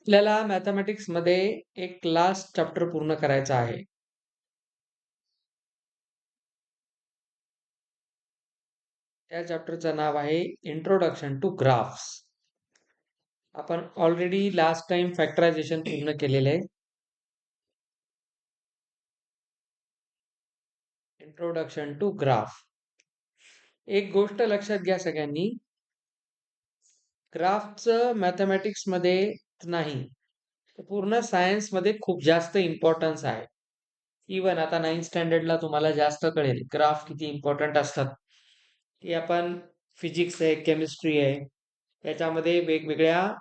आपल्याला मॅथमॅटिक्स मध्ये एक लास्ट चॅप्टर पूर्ण करायचा आहे. त्या चॅप्टरचं नाव आहे इंट्रोडक्शन टू ग्राफ्स. आपण ऑलरेडी लास्ट टाइम फॅक्टरायझेशन पूर्ण केलेले आहे. Introduction to graph. एक गोष्ट लक्षात घ्या सगळ्यांनी, ग्राफचं मॅथमॅटिक्स मध्ये नाही, पूर्ण सायन्स मध्ये खूप जास्त इम्पॉर्टन्स आहे. इवन आता 9th स्टँडर्डला तुम्हाला जास्त कळेल ग्राफ किती इम्पॉर्टंट असतात. की आपण फिजिक्स आहे, केमिस्ट्री आहे, त्याच्यामध्ये वेगवेगळ्या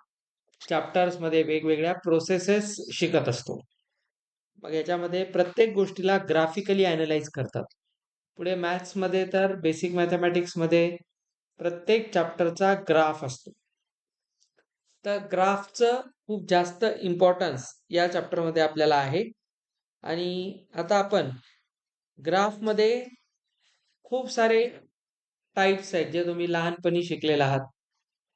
चॅप्टर्स मध्ये वेगवेगळ्या प्रोसेसेस शिकत असतो. मग याच्यामध्ये प्रत्येक गोष्टीला ग्राफिकली अनालाइज करतात. पुढे मॅथ्स मध्ये तर बेसिक मॅथमॅटिक्स मध्ये प्रत्येक चॅप्टरचा ग्राफ असतो. तर ग्राफचं खूप जास्त इम्पॉर्टन्स या चॅप्टरमध्ये आपल्याला आहे. आणि आता आपण ग्राफमध्ये खूप सारे टाइप्स आहेत जे तुम्ही लहानपणी शिकलेले आहात.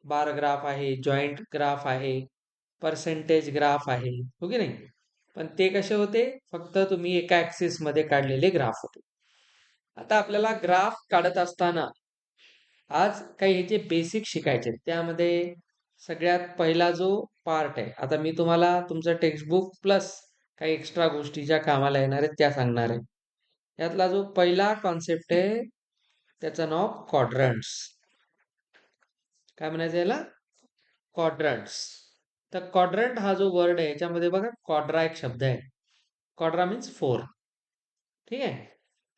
बार ग्राफ आहे, जॉईंट ग्राफ आहे, पर्सेंटेज ग्राफ आहे, हो की नाही? पण ते कसे होते? फक्त तुम्ही एका ऍक्सिस मध्ये काढलेले ग्राफ होते. आता आपल्याला ग्राफ काढत असताना आज काही ह्याचे बेसिक शिकायचे. त्यामध्ये सगळ्यात पहिला जो पार्ट आहे, आता मी तुम्हाला तुमचं टेक्स्टबुक प्लस काही एक्स्ट्रा गोष्टी ज्या कामाला येणार आहेत त्या सांगणार आहे. यातला जो पहिला कॉन्सेप्ट आहे त्याचं नाव क्वाड्रंट्स. काय म्हणायचं याला? क्वाड्रंट्स. तर क्वाड्रंट हा जो वर्ड आहे याच्यामध्ये बघा क्वाड्रा एक शब्द आहे. Quadra means 4. ठीक आहे.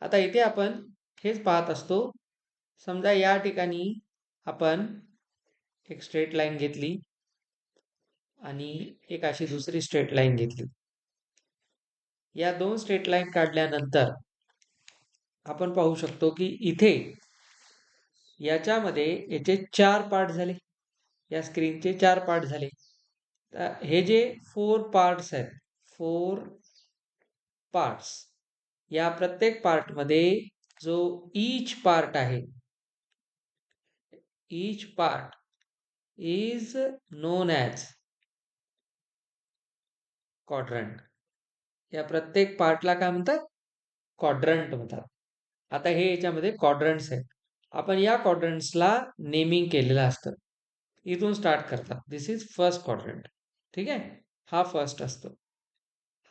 आता इथे आपण हेच पाहत असतो. समजा या ठिकाणी आपण एक स्ट्रेट लाईन घेतली आणि एक अशी दुसरी स्ट्रेट लाईन घेतली. या दोन स्ट्रेट लाईन काढल्यानंतर आपण पाहू शकतो की इथे याच्यामध्ये याचे 4 पार्ट झाले. या स्क्रीनचे 4 पार्ट झाले. तर हे जे 4 पार्ट्स आहेत, 4 पार्ट्स, या प्रत्येक पार्ट मध्ये जो ईच पार्ट आहे, each part is known as quadrant. या प्रत्येक पार्टला काय म्हणतात? क्वाड्रंट म्हणतात. आता हे याच्यामध्ये क्वाड्रंट्स आहेत. आपण या क्वाड्रंट्सला नेमिंग केलेलं असतं. इथून स्टार्ट करतात. दिस इज फर्स्ट क्वाड्रंट. ठीक आहे. हा फर्स्ट असतो,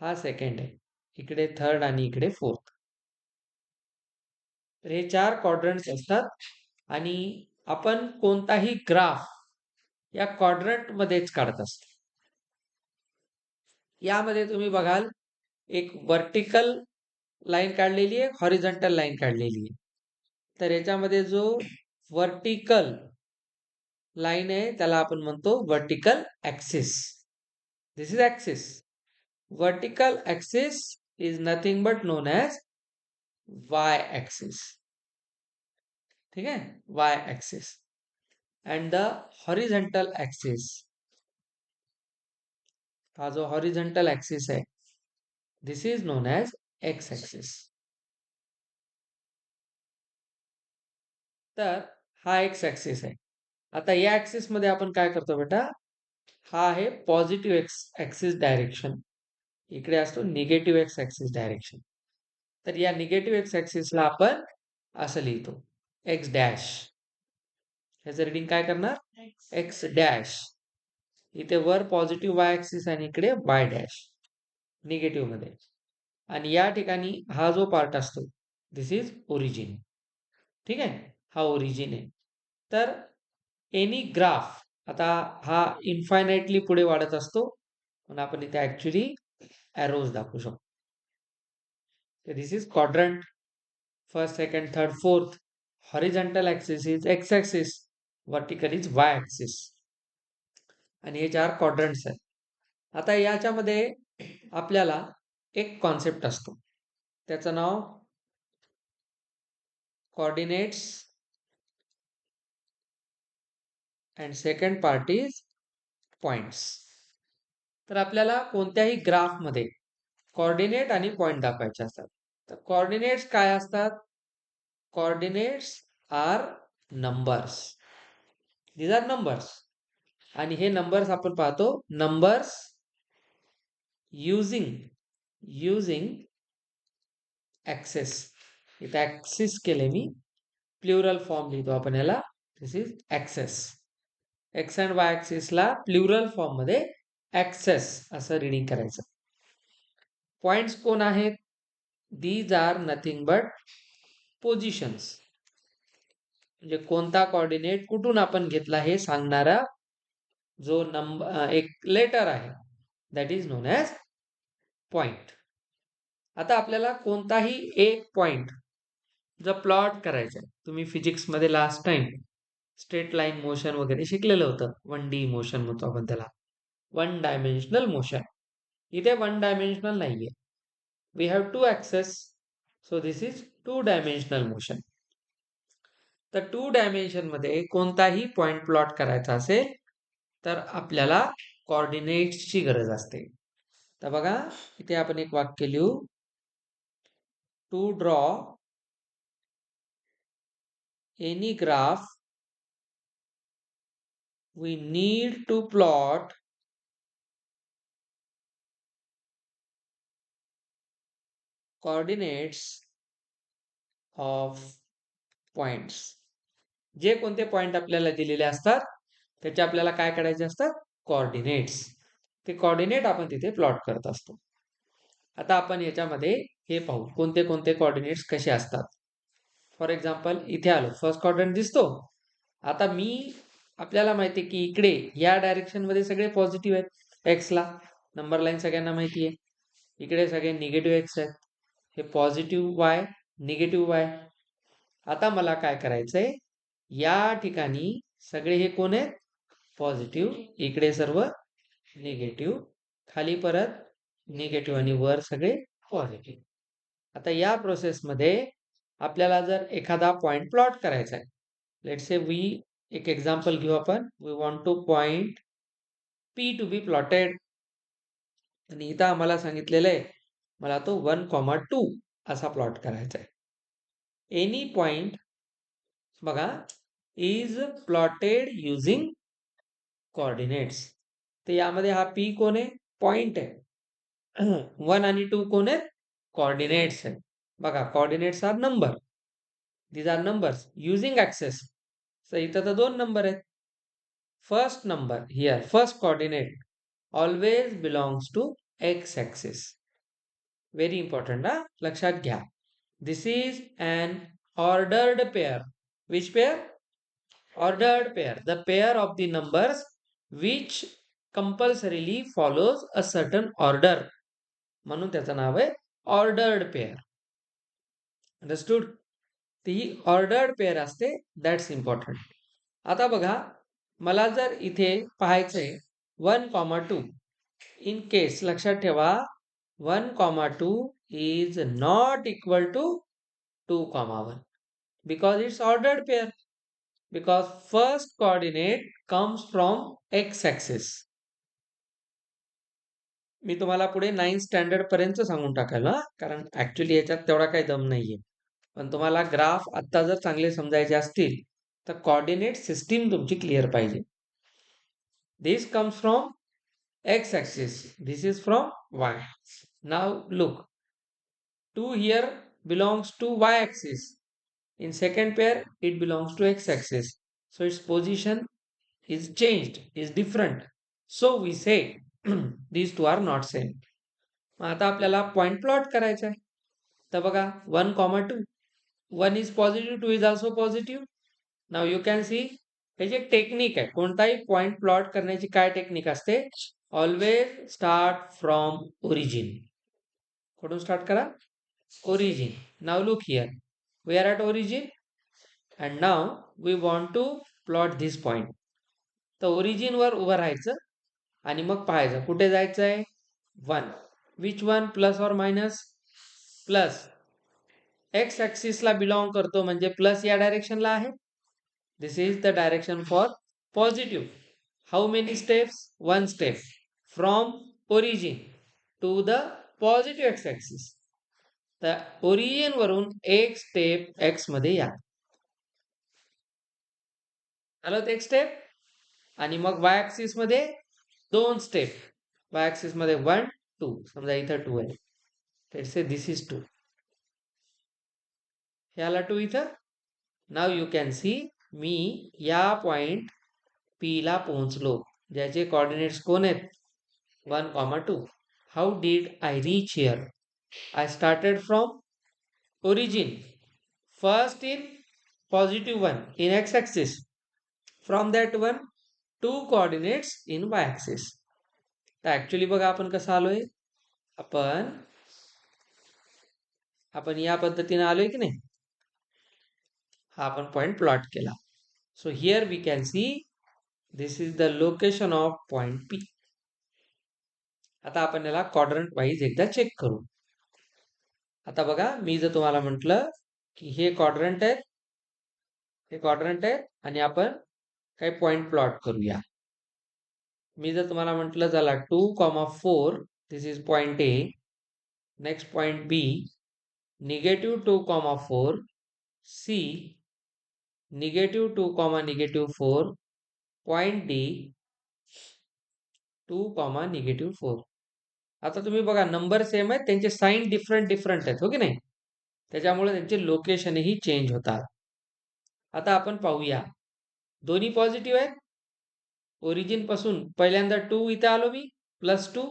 हा सेकंड आहे, इकडे थर्ड आणि इकडे फोर्थ. तर हे 4 क्वाड्रंट्स असतात. आणि आपण कोणताही ग्राफ या क्वाड्रंट मध्येच काढत असतो. यामध्ये तुम्ही बघाल एक वर्टिकल लाईन काढलेली आहे, हॉरिझॉन्टल लाईन काढलेली आहे. तर याच्यामध्ये जो वर्टिकल लाईन आहे त्याला आपण म्हणतो vertical axis. This is axis. Vertical axis is nothing but known as Y axis. ठीक आहे, Y axis. And the horizontal axis, हा जो हॉरिझॉन्टल ऍक्सिस आहे, this is known as X axis. तर हा एक्स ऍक्सिस आहे. आता या ऍक्सिस मध्ये आपण काय करतो बेटा? हा आहे पॉझिटिव्ह एक्स ऍक्सिस डायरेक्शन, इकडे असतो निगेटिव्ह एक्स ऍक्सिस डायरेक्शन. तर या निगेटिव्ह एक्स ऍक्सिसला आपण असं लिहितो एक्स डॅश. ह्याचं रिडिंग काय करणार? X dash. इथे वर पॉझिटिव्ह वाय ऍक्सिस आणि इकडे वाय डॅश निगेटिव्ह मध्ये. आणि या ठिकाणी हा जो पार्ट असतो, दिस इज ओरिजिन. ठीक आहे, हा ओरिजिन आहे. तर एनी ग्राफ, आता हा इन्फायनाइटली पुढे वाढत असतो, पण आपण इथे ऍक्च्युली एरोज दाखवू शकतो. This is quadrant. First, second, third, fourth. Horizontal axis is X axis, vertical is Y axis. आणि हे 4 क्वाड्रंट्स आहेत. आता याच्यामध्ये आपल्याला एक कॉन्सेप्ट असतो, त्याचं नाव coordinates and second part is points. तर आपल्याला कोणत्याही ग्राफमध्ये कोऑर्डिनेट आणि पॉइंट दाखवायचे असतात. तर कोऑर्डिनेट्स काय असतात? Coordinates are numbers. These are numbers. आणि हे नंबर्स आपण पाहतो नंबर्स युजिंग ऍक्सेस. इथे ऍक्सेस केले मी, प्लुरल फॉर्म लिहितो आपण याला. This is axes. X and Y ऍक्सिसला प्लुरल फॉर्म मध्ये ऍक्सेस असं रिडिंग करायचं. पॉइंट्स कोण आहेत? These are nothing but positions. म्हणजे कोणता कोऑर्डिनेट कुठून आपण घेतला हे सांगणारा जो नंबर एक लेटर आहे, that is known as point. आता आपल्याला कोणताही एक पॉइंट जर प्लॉट करायचा आहे, तुम्ही फिजिक्समध्ये last time straight line motion वगैरे शिकलेलं होतं. 1D मोशन म्हणतो आपण त्याला, 1 डायमेन्शनल मोशन. इथे 1 डायमेन्शनल नाहीये, we have 2 axes, so this is 2 dimensional motion. तर 2 डायमेन्शन मध्ये कोणताही पॉइंट प्लॉट करायचा असेल तर आपल्याला कोऑर्डिनेट्सची गरज असते. तर बघा इथे आपण एक वाक्य लिहू, to draw any graph we need to plot coordinates of points. जे कोणते पॉइंट आपल्याला दिलेले असतात त्याचे आपल्याला काय करायचे असतात? कोऑर्डिनेट्स. ते कोऑर्डिनेट आपण तिथे प्लॉट करत असतो. आता आपण याच्यामध्ये हे पाहू कोणते कोणते कोऑर्डिनेट्स कसे असतात. फॉर एक्झाम्पल इथे आलो, फर्स्ट क्वाड्रंट दिसतो. आता आपल्याला माहिती आहे की इकडे या डायरेक्शन मध्ये सगळे पॉझिटिव्ह आहेत. एक्सला नंबर लाईन सगळ्यांना माहिती आहे. इकडे सगळे निगेटिव्ह एक्स आहेत. हे पॉझिटिव्ह वाय, निगेटिव्ह वाय. आता मला काय करायचंय, या ठिकाणी सगळे हे कोण आहेत? पॉझिटिव्ह. इकडे सर्व निगेटिव्ह, खाली परत निगेटिव्ह आणि वर सगळे पॉझिटिव्ह. आता या प्रोसेसमध्ये आपल्याला जर एखादा पॉइंट प्लॉट करायचा आहे, लेट्स से एक एक्झाम्पल घेऊ आपण. We want to point P to be plotted. आणि इथं आम्हाला सांगितलेलं आहे मला तो 1,2 असा प्लॉट करायचा आहे. एनी पॉइंट बघा इज प्लॉटेड युजिंग कोऑर्डिनेट्स. तर यामध्ये हा P कोण आहे? पॉइंट आहे. 1 आणि 2 कोण आहेत? कोऑर्डिनेट्स आहेत. बघा coordinates are number, these are numbers using axes. तर इथं तर 2 नंबर आहेत. First number here, first coordinate always belongs to X axis. Very important हा, लक्षात घ्या. This is an ordered pair. Which pair? Ordered pair, the pair of the numbers which compulsorily follows a certain order. म्हणून त्याचं नाव आहे ordered pair. Understood? ती ordered pair असते, that's important. आता बघा मला जर इथे पाहायचंय 1,2. इन केस लक्षात ठेवा 1,2 is not equal to 2,1 because it's ordered pair. Because first coordinate comes from x-axis. मी तुम्हाला पुढे 9th स्टँडर्ड पर्यंत सांगून टाकायला, कारण ऍक्च्युली याच्यात तेवढा काही दम नाहीये. पण तुम्हाला ग्राफ आता जर चांगले समजायचे असतील तर कोऑर्डिनेट सिस्टीम तुमची क्लिअर पाहिजे. This comes from x-axis, this is from y. Now look, 2 here belongs to y-axis. In second pair, it belongs to x-axis. So its position is changed, is different. So we say these two are not same. आता आपल्याला point plot करायचा आहे. तर बघा 1,2. 1 is positive, 2 is also positive. Now you can see याची एक technique आहे. कोणताही पॉइंट प्लॉट करण्याची काय टेक्निक असते? Always start from origin. कुठून स्टार्ट करा? Origin. Now look here, we are at origin and now we want to plot this point. तर ओरिजिन वर उभं राहायचं आणि मग पाहायचं कुठे जायचंय? 1. Which one? Plus or minus? Plus. X ऍक्सिसला बिलॉंग करतो म्हणजे प्लस या डायरेक्शनला आहे. This is the direction for positive. How many steps? 1 step from origin to the positive x axis. तर ओरिजिन वरून एक स्टेप एक्स मध्ये या. आलं एक स्टेप. आणि मग वाय ऍक्सिस मध्ये 2 स्टेप. वाय ऍक्सिस मध्ये 1 2, समजा इथं 2 आहे, तर से दिस इज 2, ह्याला 2 इथं. नाव यू कॅन सी मी या पॉइंट पी ला पोहोचलो, ज्याचे कोऑर्डिनेट्स कोण आहेत 1, 2. How did I reach here? I started from origin. First in positive 1 in x-axis. From that one, 2 coordinates in y-axis. तर ऍक्च्युली बघा आपण कसं आलोय, आपण आपण या पद्धतीने आलोय की नाही, हा आपण पॉइंट प्लॉट केला. So here we can see this is the location of point P. आता आपण याला क्वाड्रंट वाईज एकदा चेक करू. आता बघा, मी जर तुम्हाला म्हटलं की हे क्वाड्रंट आहे, हे क्वाड्रंट आहे आणि आपण काही पॉइंट प्लॉट करूया. मी जर तुम्हाला म्हटलं चला 2,4 this is point A, next point B -2,4, C -2, point D 2, -4. आता तुम्ही बघा नंबर सेम आहेत, त्यांचे साइन डिफरंट आहेत, हो की नाही, त्याच्यामुळे त्यांचे लोकेशनही चेंज होतात. आता आपण पाहूया, दोन्ही पॉझिटिव्ह आहेत. ओरिजिन पासून पहिल्यांदा 2 इथं आलो मी, +2,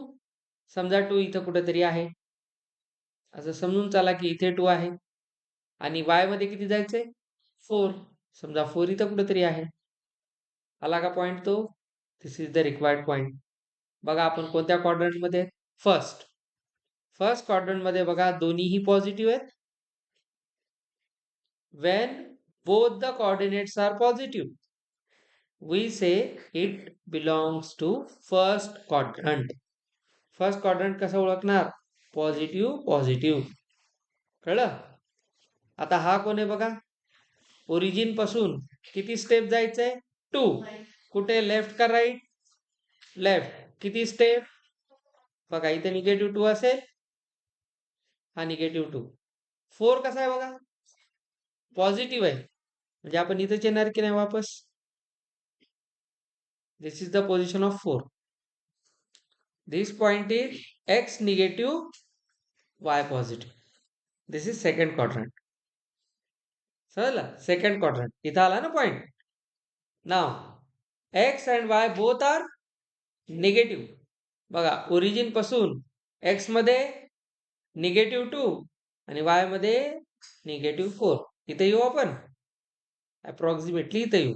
समजा 2 इथं कुठेतरी आहे, असं समजून चला की इथे 2 आहे. आणि y मध्ये किती जायचंय 4, समजा 4 इथं कुठेतरी आहे. आला का पॉइंट तो? दिस इज द रिक्वायर्ड पॉइंट. बघा आपण कोणत्या क्वाड्रंट मध्ये, फर्स्ट क्वाड्रंट मध्ये बघा दोन्हीही पॉझिटिव्ह आहेत. when both the coordinates are positive, we say it belongs to first quadrant. First quadrant कसं ओळखणार? पॉझिटिव्ह. कळलं? आता हा कोण आहे बघा, ओरिजिन पासून किती स्टेप जायचंय 2. कुठे, लेफ्ट का राईट? लेफ्ट. किती स्टेप? बघा इथे -2 असेल, हा -2. 4 कसा आहे बघा, पॉझिटिव्ह आहे, म्हणजे आपण इथेच येणार की नाही वापस. This is the position of 4. This point is x negative, y positive. This is second quadrant. समजलं? सेकंड क्वाड्रंट इथं आला ना point. Now x and y both are negative. बघा ओरिजिन पासून x मध्ये -2 आणि y मध्ये -4. इथे येऊ आपण, अप्रॉक्सिमेटली इथे येऊ.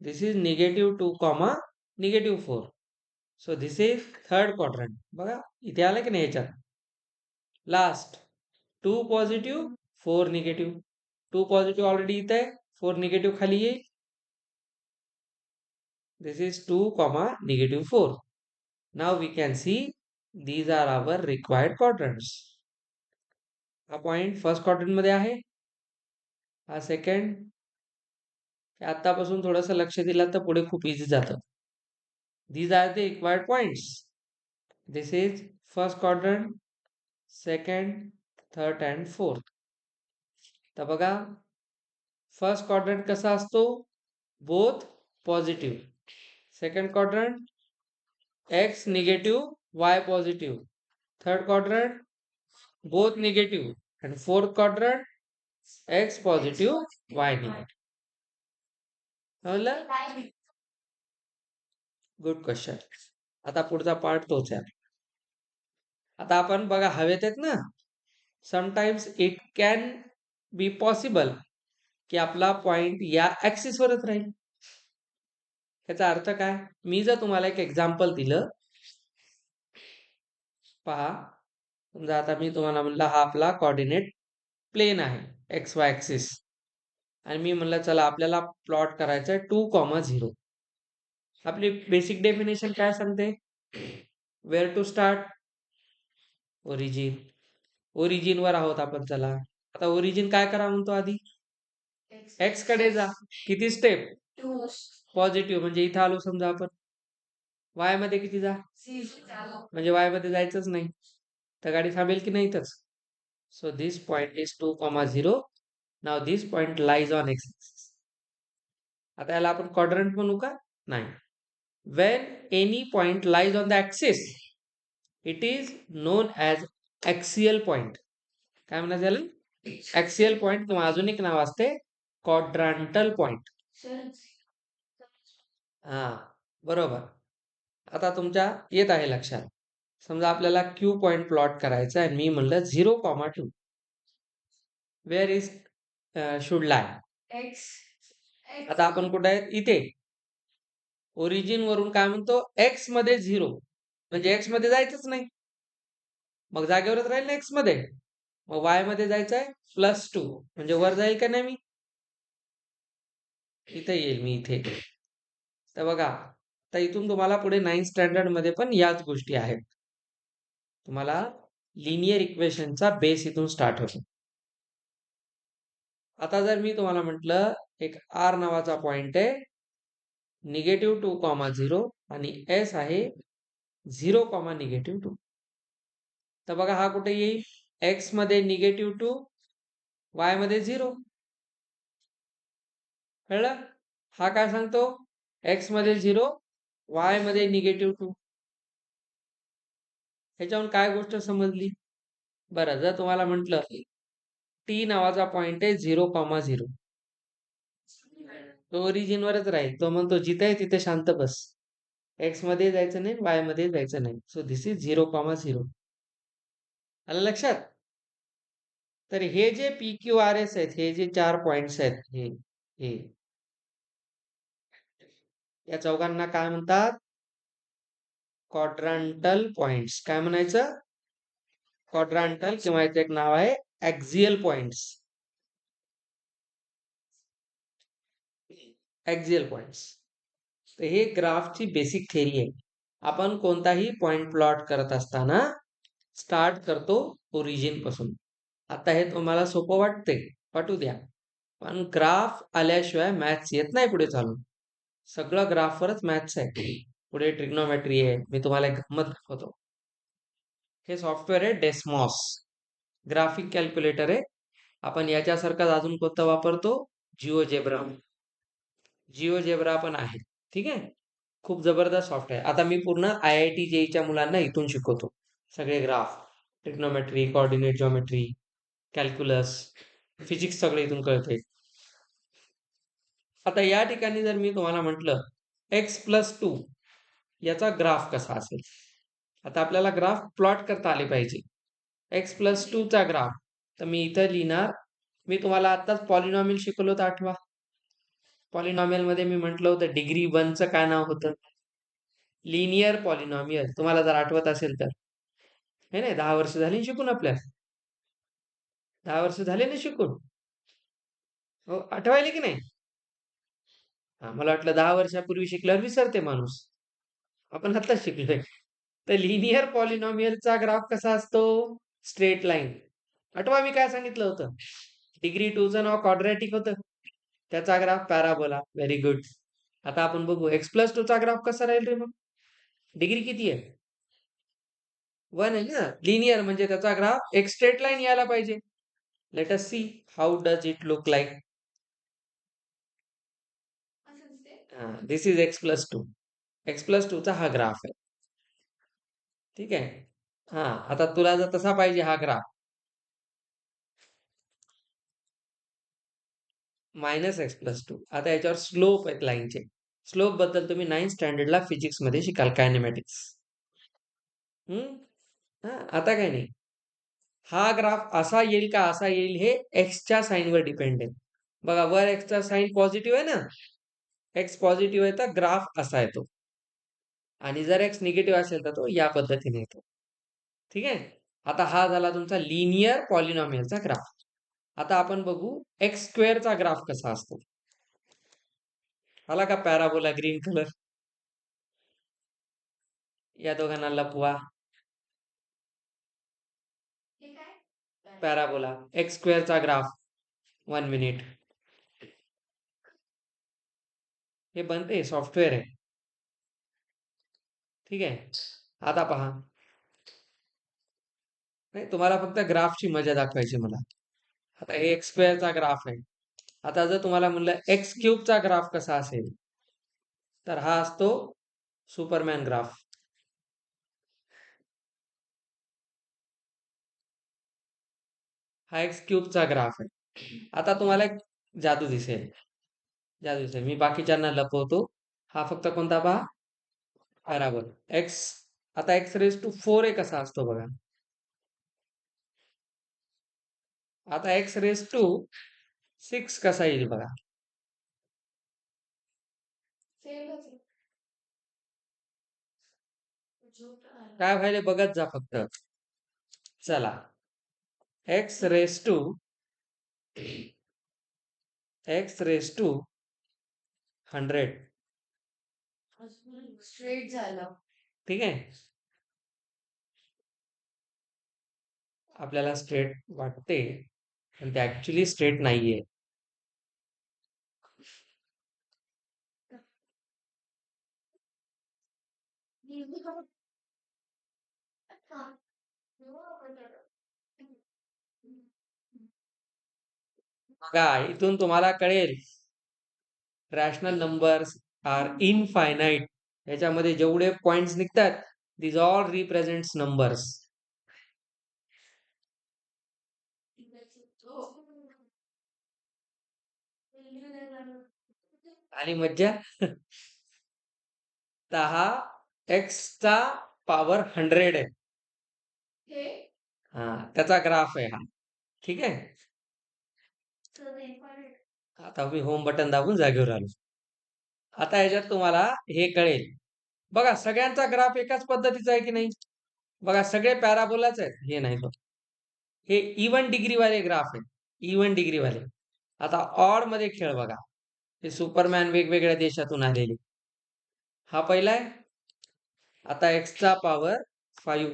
This is -2, -4. So this is third quadrant. बघा इथे आलं की नाही याच्यात. Last 2 positive 4 negative. 2 positive already इथे आहे, 4 निगेटिव्ह खाली येईल. This is 2, -4. Now we can see these are our required quadrants. हा पॉइंट फर्स्ट क्वाड्रंट मध्ये आहे, हा सेकंड. आतापासून थोडंसं लक्ष दिलं तर पुढे खूप इझी जातं. These are the required points. This is first quadrant, second, third and fourth. तर बघा फर्स्ट क्वाड्रंट कसा असतो, both positive. Second quadrant x negative, y positive. Third quadrant both negative, and fourth quadrant x positive, y negative. समजलं? Good question. आता पुढचा part तोच आहे. आता आपण बघा हवेत आहेत ना, sometimes it can be possible की आपला पॉइंट या ऍक्सिस वरच राहील. याचा अर्थ काय? मी जर तुम्हाला एक एक्झाम्पल दिलं, पहा समजा आता मी तुम्हाला म्हणलं हा आपला कोऑर्डिनेट प्लेन आहे, एक्स वाय ऍक्सिस, आणि मी म्हणलं चला आपल्याला प्लॉट करायचं आहे 2,0. आपली बेसिक डेफिनेशन काय सांगते? Wear to start? ओरिजिन वर आहोत आपण. चला आता ओरिजिन काय करा म्हणतो, आधी एक्स कडे जा. किती स्टेप? पॉझिटिव्ह, म्हणजे इथं आलो समजा आपण. वाय मध्ये किती जा? म्हणजे वाय मध्ये जायचंच नाही, तर गाडी थांबेल की नाही इथंच. So this point is 2,0. Now this point lies on x. आता याला आपण क्वाड्रंट म्हणू का? नाही, when any point lies on the axis it is known as axial point. काय म्हणतात त्याला? ऍक्सियल पॉइंट किंवा अजून एक नाव असते क्वाड्रांटल पॉइंट. हा, बरोबर. आता तुमच्या येत आहे लक्षात. समजा आपल्याला क्यू पॉइंट प्लॉट करायचा आहे, मी म्हणलं 0,2 वेअर इज शुड लाय. आता आपण कुठे आहेत? इथे. ओरिजिन वरून काय म्हणतो? एक्स मध्ये 0 म्हणजे एक्स मध्ये जायचंच नाही, मग जागेवरच राहील ना एक्स मध्ये. मग वाय मध्ये जायचं आहे +2 म्हणजे वर जाईल का नाही? मी इथे येईल, मी इथे. तर बघा, तर इथून तुम्हाला पुढे 9th स्टँडर्ड मध्ये पण याच गोष्टी आहेत. तुम्हाला लिनियर इक्वेशनचा बेस इथून स्टार्ट होतो. आता जर मी तुम्हाला म्हटलं एक आर नावाचा पॉइंट आहे, -2,0 आणि एस आहे 0,-2. तर बघा हा कुठे येईल? एक्स मध्ये -2, वाय मध्ये 0. कळलं? हा काय सांगतो? एक्स मध्ये 0, वाय मध्ये -2. ह्याच्यावरून काय गोष्ट समजली? बरं, जर तुम्हाला म्हटलं टी नावाचा पॉइंट आहे 0,0, तो ओरिजिन वरच राहील. तो म्हणतो जिथे आहे तिथे शांत बस, एक्स मध्ये जायचं नाही, वाय मध्ये जायचं नाही. So this is 0,0. आलं लक्षात? तर हे J P Q R S आहेत, हे जे 4 पॉइंट्स आहेत, हे या चौघांना काय म्हणतात? क्वाड्रांटल पॉइंट्स. काय म्हणायचं? क्वाड्रांटल, किंवा याचं एक नाव आहे ऍक्सियल पॉइंट्स. Axial points. तर हे ग्राफची बेसिक थेरी आहे. आपण कोणताही पॉइंट प्लॉट करत असताना स्टार्ट करतो ओरिजिन पासून. आता हे तुम्हाला सोपं वाटते, वाटू द्या, पण ग्राफ आल्याशिवाय मॅथ्स येत नाही पुढे चालून. सगळं ग्राफवरच मॅथ्स आहे. पुढे ट्रिग्नोमेट्री आहे. मी तुम्हाला एक गंमत दाखवतो. हे सॉफ्टवेअर आहे डेस्मॉस, ग्राफिक कॅल्क्युलेटर आहे. आपण याच्यासारखाच अजून कोणतं वापरतो? जिओजेब्रा. जिओजेब्रा पण आहे. ठीक आहे, खूप जबरदस्त सॉफ्टवेअर. आता मी पूर्ण IIT JEEच्या मुलांना इथून शिकवतो. सगळे graph, trigonometry, coordinate geometry, calculus, physics सगळे इथून कळते. आता या ठिकाणी जर मी तुम्हाला म्हटलं x+2 याचा ग्राफ कसा असेल? आता आपल्याला ग्राफ प्लॉट करता आले पाहिजे. x+2 चा ग्राफ, तर मी इथं लिहिणार. मी तुम्हाला आताच पॉलिनॉमियल शिकवलं होतं, आठवा. पॉलिनॉमियल मध्ये मी म्हटलं होतं डिग्री 1चं काय नाव होतं? Linear polynomial. तुम्हाला जर आठवत असेल तर. हे नाही, 10 वर्ष झाली शिकून आपल्याला. 10 वर्ष झाले ना शिकून? हो, आठवायले की नाही? मला वाटलं 10 वर्षापूर्वी शिकल्यावर विसरते माणूस. आपण आत्ताच शिकलोय. तर लिनियर पॉलिनॉमियलचा ग्राफ कसा असतो? Straight line. आठवा मी काय सांगितलं होतं? डिग्री 2चं नाव क्वाड्रॅटिक होतं, त्याचा ग्राफ पॅराबोला. Very good. आता आपण बघू x+2 चा ग्राफ कसा राहील रे? मग डिग्री किती आहे? 1 आहे ना. लिनियर म्हणजे त्याचा ग्राफ एक स्ट्रेट लाईन यायला पाहिजे. Let us see how does it look like. This is x+2. x+2 चा हा ग्राफ आहे. ठीक आहे. हा, आता तुला जर तसा पाहिजे हा ग्राफ, -x+2. आता याच्यावर स्लोप आहेत लाईनचे. स्लोप बद्दल तुम्ही 9th स्टँडर्डला फिजिक्स मध्ये शिकाल, कायनेमॅटिक्स. आता काय नाही, हा ग्राफ असा येईल का असा येईल हे एक्सच्या साईनवर डिपेंड आहे. बघा, वर एक्सचा साईन पॉझिटिव्ह आहे ना, एक्स पॉझिटिव्ह आहे तर ग्राफ असा येतो, आणि जर एक्स निगेटिव्ह असेल तर तो या पद्धतीने येतो. ठीक आहे. आता हा झाला तुमचा लिनियर पॉलिनॉमियलचा ग्राफ. आता आपण बघू x² चा ग्राफ कसा असतो. आला का पॅराबोला ग्रीन कलर? या दोघांना लपवा. पॅराबोला x² चा ग्राफ. 1 मिनिट. हे बनते, सॉफ्टवेअर आहे. ठीक आहे. आता पहा, नाही तुम्हाला फक्त ग्राफची मजा दाखवायची मला. आता हे x² चा ग्राफ आहे. आता जर तुम्हाला म्हणलं x³ चा ग्राफ कसा असेल, तर हा असतो सुपरमॅन ग्राफ. हा एक्स क्यूबचा ग्राफ आहे. आता तुम्हाला एक जादू दिसेल. मी बाकीच्यांना लपवतो. हा फक्त कोणता पहा, पॅराबोल. एक्स, आता एक्स रेज टू 4 कसा असतो बघा. आता एक्स रेज टू 6 कसा येईल बघा. काय व्हायला बघत जा फक्त. चला, एक्स रेज टू 100. स्ट्रेट झालं. ठीक आहे, आपल्याला स्ट्रेट वाटते पण ते ऍक्च्युली स्ट्रेट नाहीये. बघा, इथून तुम्हाला कळेल रॅशनल नंबर्स आर इनफायनाइट. याच्यामध्ये जेवढे पॉइंट्स निघतात, these all represents numbers. आणि मज्जा. 10 x चा पॉवर 100 आहे. हा, त्याचा ग्राफ आहे हा. ठीक आहे, आता मी होम बटन दाबून जागेवर आलो. आता ह्याच्यात तुम्हाला हे कळेल. बघा, सगळ्यांचा ग्राफ एकाच पद्धतीचा आहे की नाही. बघा, सगळे पॅराबोलाच आहेत. हे नाही तो, हे इवन डिग्री वाले ग्राफ आहे, इवन डिग्री वाले. आता ऑड मध्ये खेळ बघा. हे सुपरमॅन वेगवेगळ्या देशातून आलेले. हा पहिला आहे. आता एक्सचा पॉवर 5.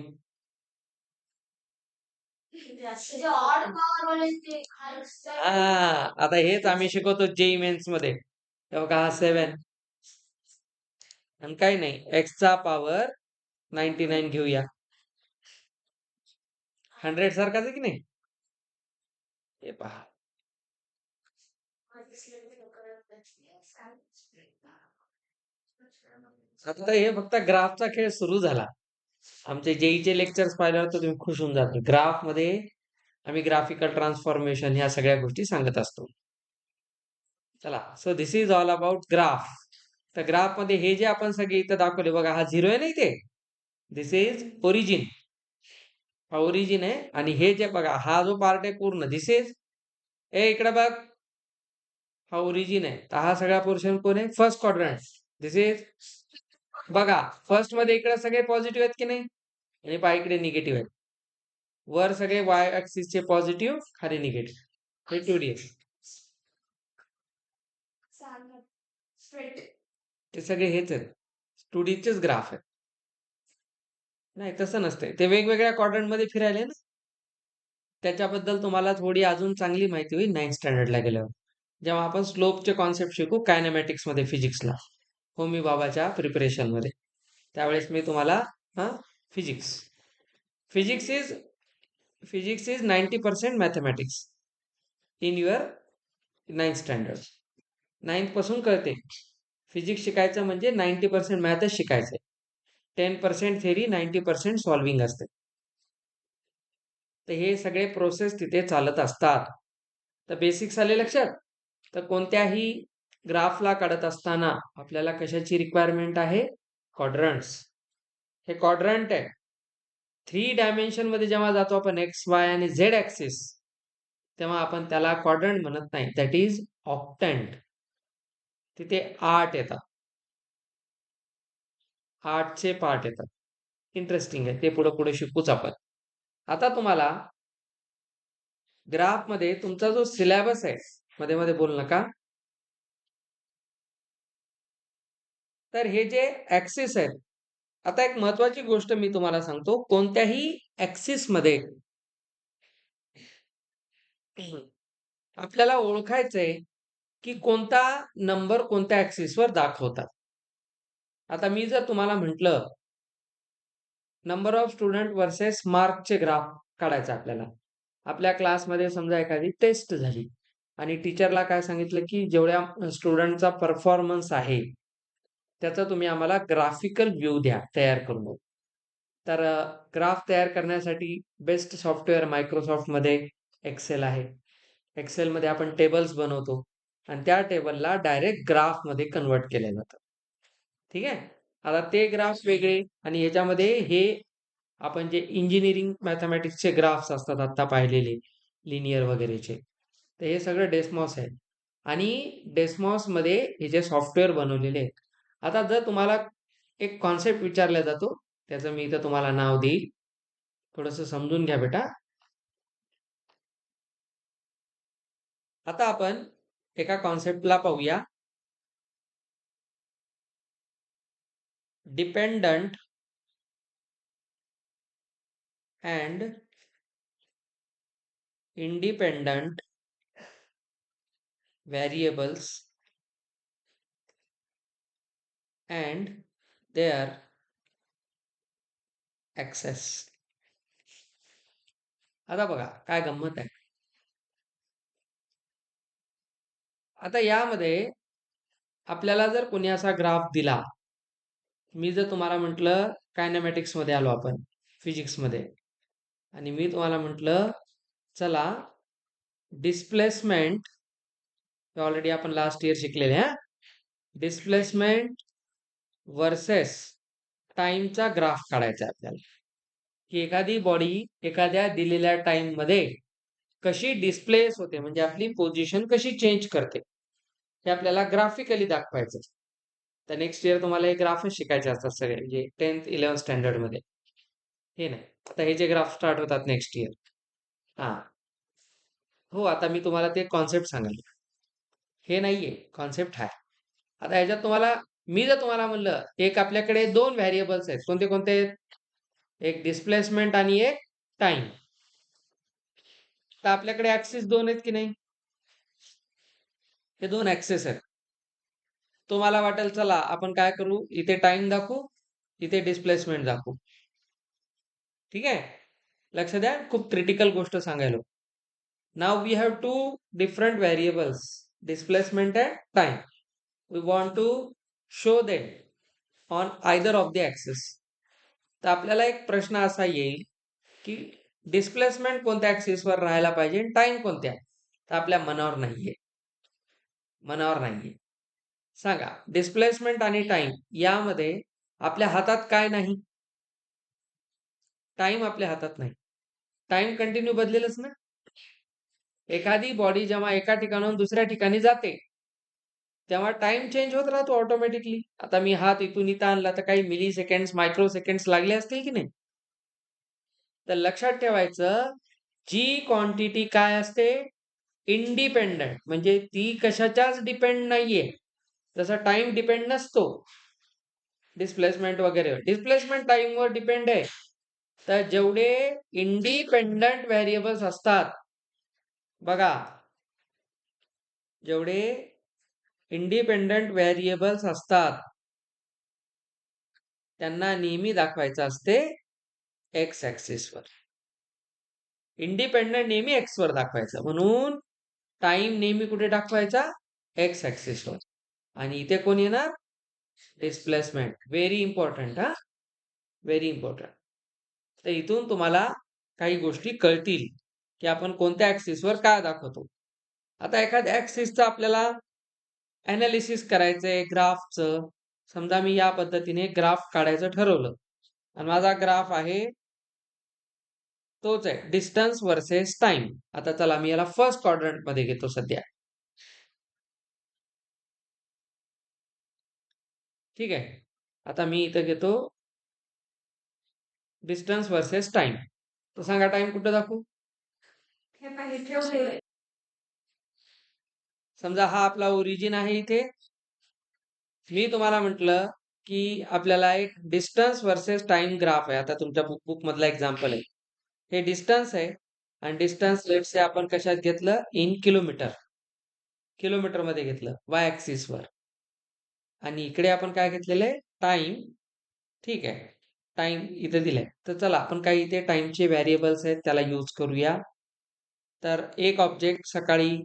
हा, आता हेच आम्ही शिकवतो जेई मेन्स मध्ये. बघा, हा 7 आणि काही नाही, एक्सचा पॉवर 99 घेऊया. 100 सारखाच आहे की नाही. हे पहा, आता हे फक्त ग्राफचा खेळ सुरू झाला. आमचे जेईचे लेक्चर्स पाहिल्यावर तर तुम्ही खुश होऊन जातो. ग्राफ मध्ये आम्ही ग्राफिकल ट्रान्सफॉर्मेशन ह्या सगळ्या गोष्टी सांगत असतो. चला, so this is all about graph. तर ग्राफ मध्ये हे जे आपण सगळे इथं दाखवले बघा, हा 0 आहे ना इथे, दिस इज ओरिजिन. हा ओरिजिन आहे. आणि हे जे बघा, हा जो पार्ट आहे पूर्ण, दिस इज, इकडे बघ, हा ओरिजिन आहे. तर हा सगळा पोर्शन कोण आहे, फर्स्ट क्वाड्रंट. दिस इज, बघा, फर्स्ट मध्ये इकडे सगळे पॉझिटिव्ह आहेत की नाही, आणि पहा इकडे निगेटिव्ह आहेत. वर सगळे वाय ऍक्सिस चे पॉझिटिव्ह, खाली निगेटिव्ह. हे 2D ते सगळे हेच आहेत, 2D चेच ग्राफ आहेत. नाही, तसं नसतंय. ते वेगवेगळ्या क्वाड्रंट मध्ये फिरायले ना. त्याच्याबद्दल तुम्हाला थोडी अजून चांगली माहिती होईल 9th स्टँडर्डला गेल्यावर, जेव्हा आपण स्लोपचे कॉन्सेप्ट शिकू कायनेमॅटिक्स मध्ये, फिजिक्सला, होमी बाबाच्या प्रिपरेशन मध्ये. त्यावेळेस मी तुम्हाला, हा, physics physics is physics is 90% mathematics in your 9th standard. 9th पासून कळते. फिजिक्स शिकायचं म्हणजे 90% मॅथच शिकायचंय. 10% थेरी, 90% सॉल्विंग असते. तर हे सगळे प्रोसेस तिथे चालत असतात. तर बेसिक्स आले लक्षात. तर कोणत्याही ग्राफला काढत असताना आपल्याला कशाची रिक्वायरमेंट आहे, क्वाड्रंट्स. हे क्वाड्रंट आहे. 3 डायमेन्शन मध्ये जेव्हा जातो आपण एक्स, वाय आणि झेड ऍक्सिस, तेव्हा आपण त्याला क्वाड्रंट म्हणत नाही, दॅट इज ऑक्टंट. तिथे 8 येतात, 8चे पार्ट येतात. इंटरेस्टिंग आहे, ते पुढे पुढे शिकूच आपण. आता तुम्हाला ग्राफ मध्ये तुमचा जो सिलेबस आहे, मध्ये मध्ये बोल नका. तर हे जे ऍक्सिस आहेत, आता एक महत्वाची गोष्ट मी तुम्हाला सांगतो. कोणत्याही ऍक्सिस मध्ये आपल्याला ओळखायचंय की कोणता नंबर कोणत्या ऍक्सिसवर दाखवतात. आता मी जर तुम्हाला म्हटलं नंबर ऑफ स्टुडंट वर्सेस मार्कचे ग्राफ काढायचा आपल्याला. आपल्या क्लासमध्ये समजा एखादी टेस्ट झाली आणि टीचरला काय सांगितलं की जेवढ्या स्टुडंटचा परफॉर्मन्स आहे त्याचा तुम्ही आम्हाला ग्राफिकल व्ह्यू द्या तयार करून. तर ग्राफ तयार करण्यासाठी बेस्ट सॉफ्टवेअर मायक्रोसॉफ्टमध्ये एक्सेल आहे. एक्सेलमध्ये आपण टेबल्स बनवतो आणि त्या टेबलला डायरेक्ट ग्राफमध्ये कन्व्हर्ट केलं जातं. ठीक आहे. आता ते ग्राफ वेगळे आणि ह्याच्यामध्ये हे आपण जे इंजिनिअरिंग मॅथमॅटिक्सचे ग्राफ्स असतात आता पाहिलेले लिनियर वगैरेचे, तर हे सगळं डेस्मॉस आहे आणि डेस्मॉसमध्ये हे जे सॉफ्टवेअर बनवलेले आहेत. आता जर तुम्हाला एक कॉन्सेप्ट विचारला जातो, त्याचं मी इथं तुम्हाला नाव देईल. थोडंसं समजून घ्या बेटा. आता आपण एका कॉन्सेप्टला पाहूया. Dependent and independent variables and their axes. आता बघा काय गंमत आहे. आता यामध्ये आपल्याला जर कोणी असा ग्राफ दिला, मी जर तुम्हाला म्हटलं कायनेमॅटिक्समध्ये आलो आपण, फिजिक्समध्ये, आणि मी तुम्हाला म्हटलं चला डिस्प्लेसमेंट, ऑलरेडी आपण लास्ट इयर शिकलेले हा, डिस्प्लेसमेंट वर्सेस टाइमचा ग्राफ काढायचा आहे आपल्याला, की एखादी बॉडी एखाद्या दिलेल्या टाइम मध्ये कशी डिस्प्लेस होते, म्हणजे आपली पोझिशन कशी चेंज करते, हे आपल्याला ग्राफिकली दाखवायचं. तर नेक्स्ट इयर तुम्हाला हे ग्राफच शिकायचे असतात सगळे, म्हणजे 10th 11th स्टँडर्ड मध्ये. हे नाही, आता हे जे ग्राफ स्टार्ट होतात नेक्स्ट इयर. हा हो, आता मी तुम्हाला ते कॉन्सेप्ट सांगाल. हे नाहीये, कॉन्सेप्ट आहे. आता ह्याच्यात तुम्हाला, मी जर तुम्हाला म्हणलं एक आपल्याकडे दोन व्हेरिएबल्स आहेत, कोणते कोणते आहेत? एक डिस्प्लेसमेंट आणि एक टाइम. तर आपल्याकडे ऍक्सिस दोन आहेत की नाही? हे दोन ऍक्सेस आहेत. तुम्हाला वाटेल चला आपण काय करू, इथे टाइम दाखवू, इथे डिस्प्लेसमेंट दाखवू. ठीक आहे, लक्ष द्या, खूप क्रिटिकल गोष्ट सांगायलो. Now we have two different variables, displacement and time. We want to show them on either of the axes. तर आपल्याला एक प्रश्न असा येईल की डिस्प्लेसमेंट कोणत्या ऍक्सिसवर राहायला पाहिजे, टाइम कोणत्या? तर आपल्या मनावर नाहीये, मनावर नाहीये. सांगा, डिस्प्लेसमेंट आणि टाइम यामध्ये आपल्या हातात काय नाही? टाइम आपल्या हातात नाही. टाइम कंटिन्यू बदलेलच ना. एखादी बॉडी जेव्हा एका ठिकाणाहून दुसऱ्या ठिकाणी जाते, तेव्हा टाइम चेंज होत राहतो ऑटोमॅटिकली. आता मी हात इथून इथं आणला तर काही मिली सेकंड्स, मायक्रो सेकंड्स लागले असतील की नाही? तर लक्षात ठेवायचं, जी क्वांटिटी काय असते, इंडिपेंडंट, म्हणजे ती कशाच्याच डिपेंड नाहीये. जसं टाइम डिपेंड नसतो डिस्प्लेसमेंट वगैरे. डिस्प्लेसमेंट टाइमवर डिपेंड आहे. तर जेवढे इंडिपेंडंट व्हेरिएबल्स असतात, बघा, जेवढे इंडिपेंडंट व्हेरिएबल्स असतात त्यांना नेहमी दाखवायचं असते एक्स ऍक्सिसवर. इंडिपेंडंट नेहमी एक्स वर दाखवायचं, म्हणून टाइम नेहमी कुठे दाखवायचा? एक्स ऍक्सिसवर. आणि इथे कोण येणार? डिस्प्लेसमेंट. व्हेरी इम्पॉर्टंट हा, व्हेरी इम्पॉर्टंट. तर इथून तुम्हाला काही गोष्टी कळतील की आपण कोणत्या ऍक्सिसवर काय दाखवतो. आता एखाद्या ऍक्सिसचं आपल्याला अनालिसिस करायचंय ग्राफचं. समजा मी या पद्धतीने ग्राफ काढायचं ठरवलं आणि माझा ग्राफ आहे तोच आहे, डिस्टन्स वर्सेस टाइम. आता चला मी याला फर्स्ट क्वाड्रंट मध्ये घेतो सध्या. ठीक आहे, आता मी इथं घेतो डिस्टन्स वर्सेस टाइम. तर सांगा टाइम कुठं दाखवू? समजा हा आपला ओरिजिन आहे इथे. मी तुम्हाला म्हटलं की आपल्याला एक डिस्टन्स वर्सेस टाइम ग्राफ आहे. आता तुमच्या बुक मधला एक्झाम्पल आहे. हे डिस्टन्स आहे आणि डिस्टन्स लेट्स से आपण कशात घेतलं? In kilometre. किलोमीटर मध्ये घेतलं वाय ऍक्सिस वर. आणि इकडे आपण काय घेतलेलं आहे? टाइम. ठीक आहे, टाइम इथे दिलाय. तर चला आपण काही इथे टाइमचे व्हेरिएबल्स आहेत त्याला यूज करूया. तर एक ऑब्जेक्ट सकाळी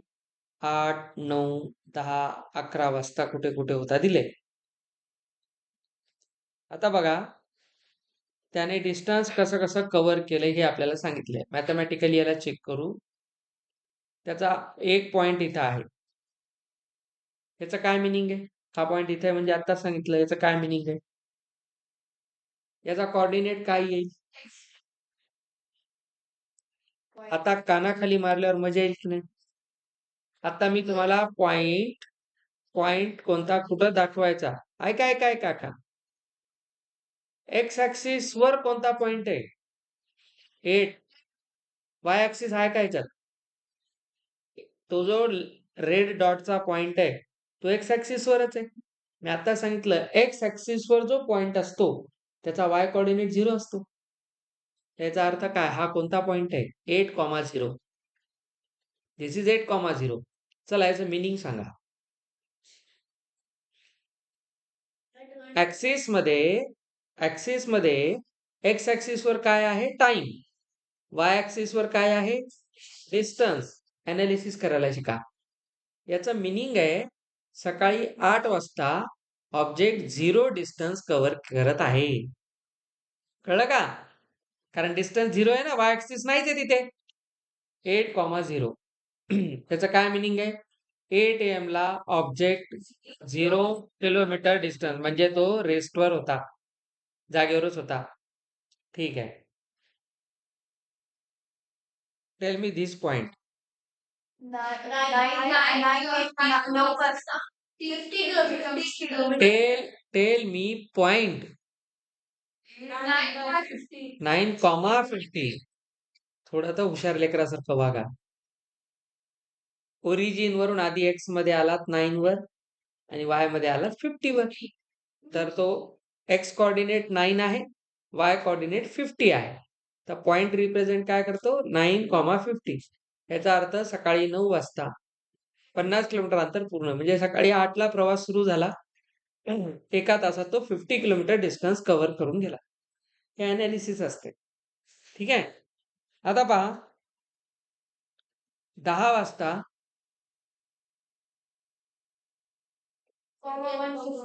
8, 9, 10, 11 वाजता कुठे कुठे होता दिले. आता बघा, त्याने डिस्टन्स कसं कसं कव्हर केलंय हे आपल्याला सांगितलंय. मॅथमॅटिकली याला चेक करू. त्याचा एक पॉइंट इथं आहे. याचं काय मिनिंग आहे? हा पॉइंट इथे म्हणजे आता सांगितलं, याचं काय मिनिंग आहे? याचा कोऑर्डिनेट काय येईल? आता कानाखाली मारल्यावर मजा येईल की नाही? आता मी तुम्हाला पॉइंट कोणता कुठं दाखवायचा, ऐका ऐका ऐका ऐका. एक्स ऍक्सिस वर कोणता पॉइंट आहे? 8. वाय ऍक्सिस आहे का याच्यात? तो जो रेड डॉटचा पॉइंट आहे तो एक्स ऍक्सिस वरच आहे. मी आता सांगितलं एक्स ऍक्सिस वर जो पॉइंट असतो त्याचा वाय कोऑर्डिनेट 0 असतो. याचा अर्थ काय? हा कोणता पॉइंट आहे? 8,0. दिस इज 8,0. चला याचं मिनिंग सांगा. ऍक्सिस मध्ये एक्स ऍक्सिस वर काय आहे? टाइम. वाय ऍक्सिस वर काय आहे? डिस्टन्स. अनालिसिस करायला शिका. याचं मिनिंग आहे सकाळी 8 वाजता ऑब्जेक्ट 0 डिस्टन्स कव्हर करत आहे. कळलं का? कारण डिस्टन्स 0 आहे ना, वाय ऍक्सिस नाहीच आहे तिथे. 8,0. त्याचं काय मिनिंग आहे? 8 AM ला ऑब्जेक्ट 0 किलोमीटर डिस्टन्स म्हणजे तो रेस्टवर होता, जागेवरच होता. ठीक आहे. Tell me this point. Tell me point 9,50. थोडं तर हुशार लेकरासारखं वागा. ओरिजिन वरून आधी एक्स मध्ये आलात 9 वर आणि वाय मध्ये आलात 50 वर. तर तो एक्स कोऑर्डिनेट 9 आहे, वाय कोऑर्डिनेट 50 आहे. तर पॉइंट रिप्रेझेंट काय करतो? 9,50. याचा अर्थ सकाळी 9 वाजता 50 किलोमीटर अंतर पूर्ण, म्हणजे सकाळी 8 ला प्रवास सुरू झाला, एका तासात तो 50 किलोमीटर डिस्टन्स कव्हर करून गेला. हे अनालिसिस असते. ठीक आहे. आता पहा 10 वाजता 10,150.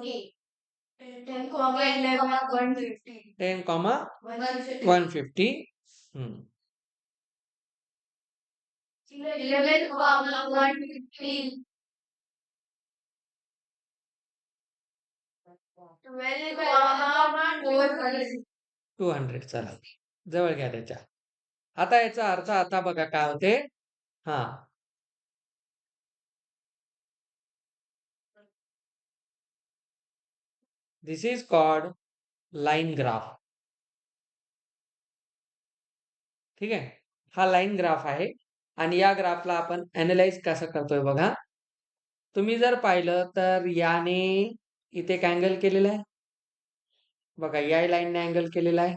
200. चला जवळ घ्या त्याच्या. आता याचा अर्थ आता बघा काय होते. हा, दिस इज कॉल्ड लाईन ग्राफ. ठीक आहे. हा लाईन ग्राफ आहे आणि या ग्राफला आपण अनालाइज कसं करतोय बघा. तुम्ही जर पाहिलं तर याने इथे एक अँगल केलेला आहे बघा, या लाईनने अँगल केलेला आहे.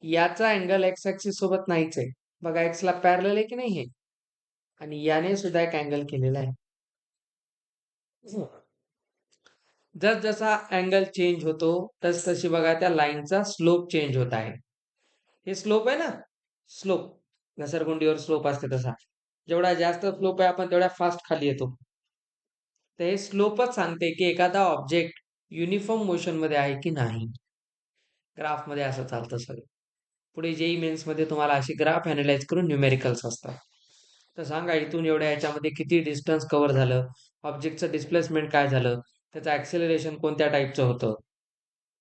याचा अँगल एक्स ऍक्सिस सोबत नाहीच आहे बघा, एक्स ला पॅरलल आहे की नाही हे. आणि याने सुद्धा एक अँगल केलेला आहे. जस जसा अँगल चेंज होतो तस तशी बघा त्या लाईनचा स्लोप चेंज होत आहे. हे स्लोप आहे ना, स्लोप घसरगुंडीवर स्लोप असते तसा. जेवढा जास्त स्लोप आहे आपण तेवढा फास्ट खाली येतो. तर हे स्लोपच सांगते की एखादा ऑब्जेक्ट युनिफॉर्म मोशन मध्ये आहे की नाही. ग्राफ मध्ये असं चालतं सगळं. पुढे जेई मेन्स मध्ये तुम्हाला अशी ग्राफ अनालाइज करून न्यूमेरिकल्स असतात. तर सांगा इथून एवढ्या याच्यामध्ये किती डिस्टन्स कव्हर झालं, ऑब्जेक्टचं डिस्प्लेसमेंट काय झालं, त्याचं ऍक्सेलरेशन कोणत्या टाईपचं होतं,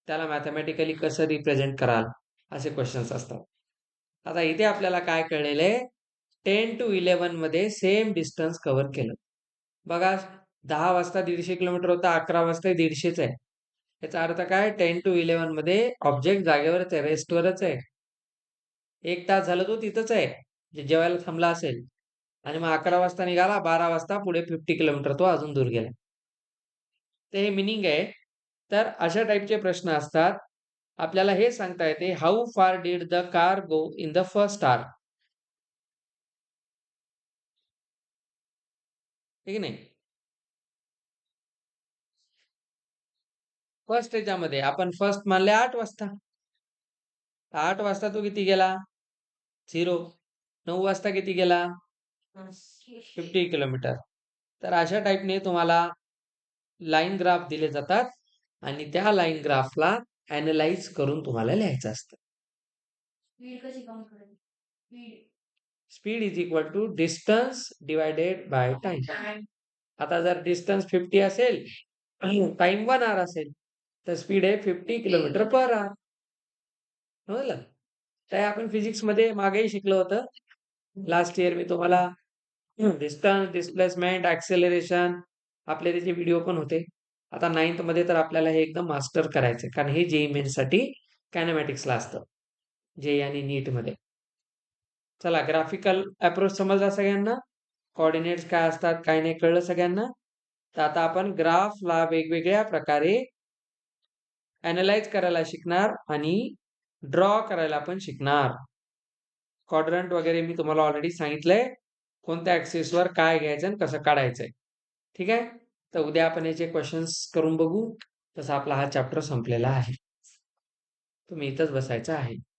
त्याला मॅथमॅटिकली कसं रिप्रेझेंट कराल, असे क्वेश्चन्स असतात. आता इथे आपल्याला काय कळलेलं आहे, 10 to 11 मध्ये सेम डिस्टन्स कव्हर केलं. बघा 10 वाजता 150 किलोमीटर होता, 11 वाजता 150च आहे. याचा अर्थ काय? 10 to 11 मध्ये ऑब्जेक्ट जागेवरच आहे, रेस्टवरच आहे. 1 तास झालं तो तिथंच आहे, जेवायला थांबला असेल. आणि मग 11 वाजता निघाला, 12 वाजता पुढे 50 किलोमीटर तो अजून दूर गेला. ते हे मिनिंग आहे. तर अशा टाईपचे प्रश्न असतात. आपल्याला हे सांगता येते, हाऊ फार did the car go in the first hour. ठीक नाही. फर्स्ट याच्यामध्ये आपण फर्स्ट मानले 8 वाजता. 8 वाजता तो किती गेला? 0. 9 वाजता किती गेला? 50 किलोमीटर. तर अशा टाईपने तुम्हाला लाईन ग्राफ दिले जातात आणि त्या लाईन ग्राफला अॅनलाइज करून तुम्हाला लिहायचं असतं. Speed is equal to distance divided by time. आता जर डिस्टन्स 50 असेल, टाइम 1 आवर असेल, तर स्पीड आहे 50 किलोमीटर पर आवर. समजलं? ते आपण फिजिक्समध्ये मागेही शिकलो होतं. लास्ट इयर मी तुम्हाला डिस्टन्स, डिस्प्लेसमेंट, ॲक्सेलरेशन आपले त्याचे व्हिडिओ पण होते. आता 9th मध्ये तर आपल्याला हे एकदम मास्टर करायचंय. कारण हे जेईई मेन्ससाठी कायनेमॅटिक्सला असतं. जेईई आणि नीटमध्ये. चला ग्राफिकल अप्रोच समजला सगळ्यांना? कोऑर्डिनेट्स काय असतात, काय नाही कळलं सगळ्यांना? तर आता आपण ग्राफला वेगवेगळ्या प्रकारे अॅनलाइज करायला शिकणार आणि ड्रॉ करायला पण शिकणार. क्वाड्रंट वगैरे मी तुम्हाला ऑलरेडी सांगितलंय. कोणत्या ॲक्सिसवर काय घ्यायचं आणि कसं काढायचंय. ठीक आहे? तर उद्या आपण याचे क्वेश्चन्स करून बघू. तसा आपला हा चॅप्टर संपलेला आहे. तुम्ही इथंच बसायचं आहे.